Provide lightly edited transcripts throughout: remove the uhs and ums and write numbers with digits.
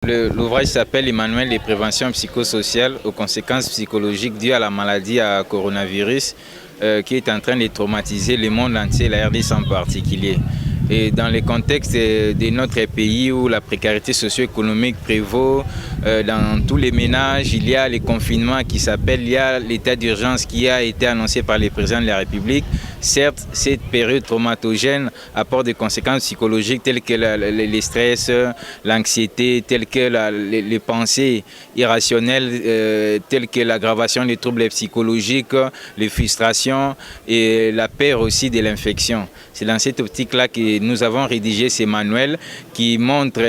L'ouvrage s'appelle « Manuel de prévention psychosociale aux conséquences psychologiques dues à la maladie à coronavirus qui est en train de traumatiser le monde entier, la RDC en particulier. Et dans le contexte de notre pays où la précarité socio-économique prévaut dans tous les ménages, il y a les confinements qui s'appellent, il y a l'état d'urgence qui a été annoncé par le président de la République. Certes, cette période traumatogène apporte des conséquences psychologiques telles que le stress, l'anxiété, telles que les pensées irrationnelles, telles que l'aggravation des troubles psychologiques, les frustrations et la peur aussi de l'infection. C'est dans cette optique-là que nous avons rédigé ces manuels qui montrent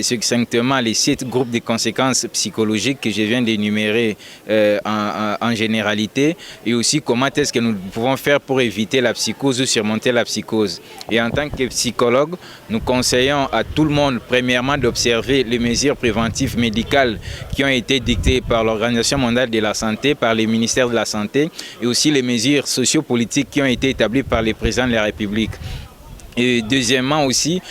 succinctement les 7 groupes de conséquences psychologiques que je viens d'énumérer en généralité et aussi comment est-ce que nous pouvons faire pour éviter la psychose ou surmonter la psychose. Et en tant que psychologue, nous conseillons à tout le monde, premièrement, d'observer les mesures préventives médicales qui ont été dictées par l'Organisation mondiale de la santé, par les ministères de la santé et aussi les mesures sociopolitiques qui ont été établies par les présidents de la République. Et deuxièmement aussi,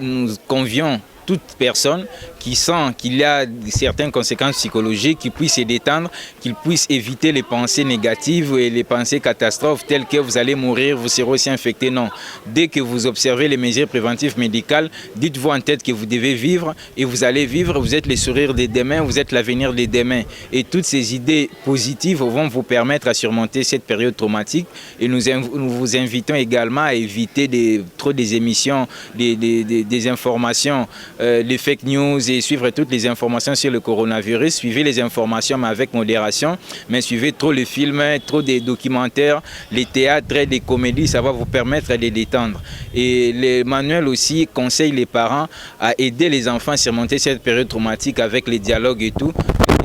nous convions toute personne qui sent qu'il y a certaines conséquences psychologiques, qui puisse se détendre, qu'il puisse éviter les pensées négatives et les pensées catastrophes telles que vous allez mourir, vous serez aussi infecté. Non. Dès que vous observez les mesures préventives médicales, dites-vous en tête que vous devez vivre et vous allez vivre, vous êtes le sourire de demain, vous êtes l'avenir de demain. Et toutes ces idées positives vont vous permettre à surmonter cette période traumatique. Et nous vous invitons également à éviter trop des émissions, des informations, les fake news et suivre toutes les informations sur le coronavirus. Suivez les informations mais avec modération, mais suivez trop les films, trop des documentaires, les théâtres, les comédies, ça va vous permettre de détendre. Et les manuels aussi conseillent les parents à aider les enfants à surmonter cette période traumatique avec les dialogues et tout.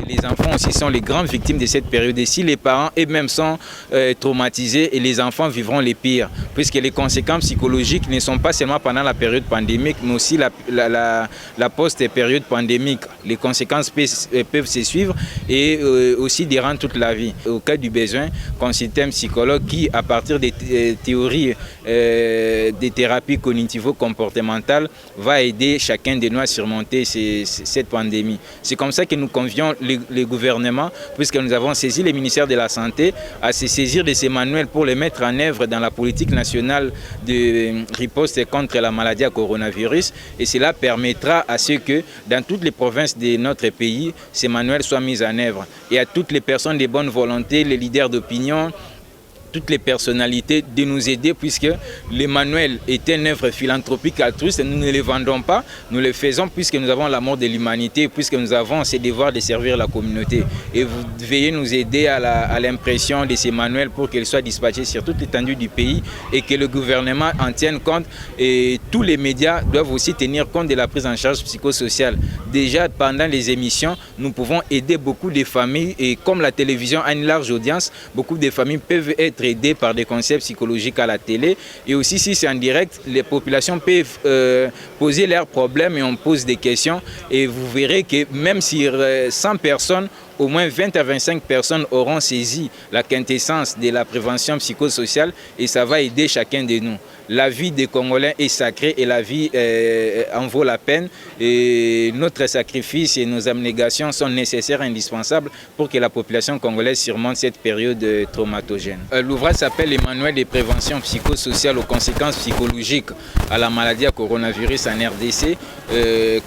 Les enfants aussi sont les grandes victimes de cette période. Et si les parents eux-mêmes sont traumatisés, et les enfants vivront les pires, puisque les conséquences psychologiques ne sont pas seulement pendant la période pandémique, mais aussi la post-période pandémique. Les conséquences peuvent se suivre et aussi durant toute la vie. Au cas du besoin, consultez un psychologue qui, à partir des théories des thérapies cognitivo-comportementales, va aider chacun de nous à surmonter cette pandémie. C'est comme ça que nous convions les gouvernements, puisque nous avons saisi les ministères de la Santé, à se saisir de ces manuels pour les mettre en œuvre dans la politique nationale de riposte contre la maladie à coronavirus. Et cela permettra à ce que dans toutes les provinces de notre pays, ces manuels soient mis en œuvre. Et à toutes les personnes de bonne volonté, les leaders d'opinion, toutes les personnalités de nous aider, puisque les manuels est une œuvre philanthropique altruiste. Nous ne les vendons pas, nous les faisons puisque nous avons l'amour de l'humanité, puisque nous avons ce devoir de servir la communauté. Et vous devez nous aider à l'impression de ces manuels pour qu'ils soient dispatchés sur toute l'étendue du pays et que le gouvernement en tienne compte. Et tous les médias doivent aussi tenir compte de la prise en charge psychosociale. Déjà, pendant les émissions, nous pouvons aider beaucoup de familles et comme la télévision a une large audience, beaucoup de familles peuvent être aidés par des concepts psychologiques à la télé. Et aussi, si c'est en direct, les populations peuvent poser leurs problèmes et on pose des questions. Et vous verrez que même si 100 personnes, au moins 20 à 25 personnes auront saisi la quintessence de la prévention psychosociale et ça va aider chacun de nous. La vie des Congolais est sacrée et la vie en vaut la peine. Et notre sacrifice et nos abnégations sont nécessaires et indispensables pour que la population congolaise surmonte cette période traumatogène. L'ouvrage s'appelle « Les manuels de prévention psychosociale aux conséquences psychologiques à la maladie à coronavirus en RDC ».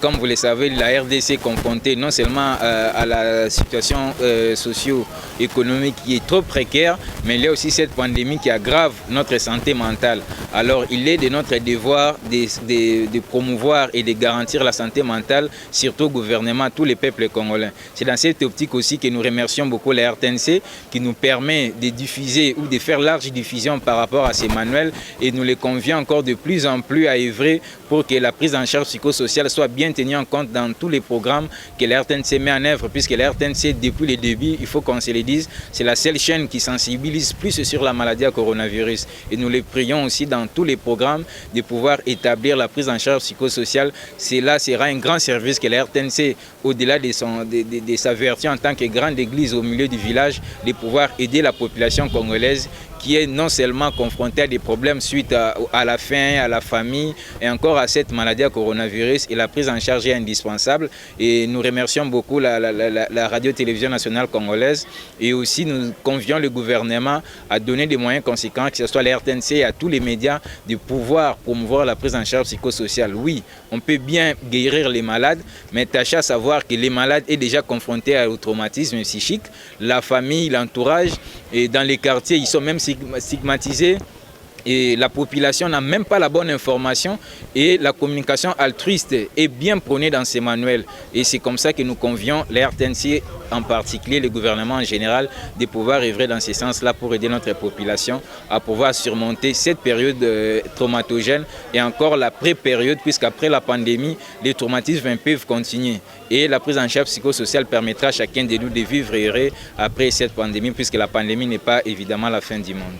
Comme vous le savez, la RDC est confrontée non seulement à la situation socio-économique qui est trop précaire, mais il y a aussi cette pandémie qui aggrave notre santé mentale. Alors, il est de notre devoir de promouvoir et de garantir la santé mentale, surtout au gouvernement, à tous les peuples congolais. C'est dans cette optique aussi que nous remercions beaucoup la RTNC qui nous permet de diffuser ou de faire large diffusion par rapport à ces manuels et nous les convions encore de plus en plus à œuvrer pour que la prise en charge psychosociale soit bien tenue en compte dans tous les programmes que la RTNC met en œuvre, puisque la RTNC, depuis le début, il faut qu'on se le dise, c'est la seule chaîne qui sensibilise plus sur la maladie à coronavirus. Et nous les prions aussi dans tous les programmes de pouvoir établir la prise en charge psychosociale. Cela sera un grand service que la RTNC, au-delà de sa vertu en tant que grande église au milieu du village, de pouvoir aider la population congolaise qui est non seulement confronté à des problèmes suite à la faim, à la famine et encore à cette maladie à coronavirus. Et la prise en charge est indispensable. Et nous remercions beaucoup la radio-télévision nationale congolaise et aussi nous convions le gouvernement à donner des moyens conséquents, que ce soit la RTNC et à tous les médias, de pouvoir promouvoir la prise en charge psychosociale. Oui, on peut bien guérir les malades, mais tâchez à savoir que les malades sont déjà confrontés au traumatisme psychique. La famille, l'entourage, et dans les quartiers, ils sont même stigmatisés. Et la population n'a même pas la bonne information et la communication altruiste est bien prônée dans ces manuels. Et c'est comme ça que nous convions les RTNC, en particulier le gouvernement en général, de pouvoir œuvrer dans ce sens-là pour aider notre population à pouvoir surmonter cette période traumatogène et encore la pré-période, puisqu'après la pandémie, les traumatismes peuvent continuer. Et la prise en charge psychosociale permettra à chacun de nous de vivre heureux après cette pandémie, puisque la pandémie n'est pas évidemment la fin du monde.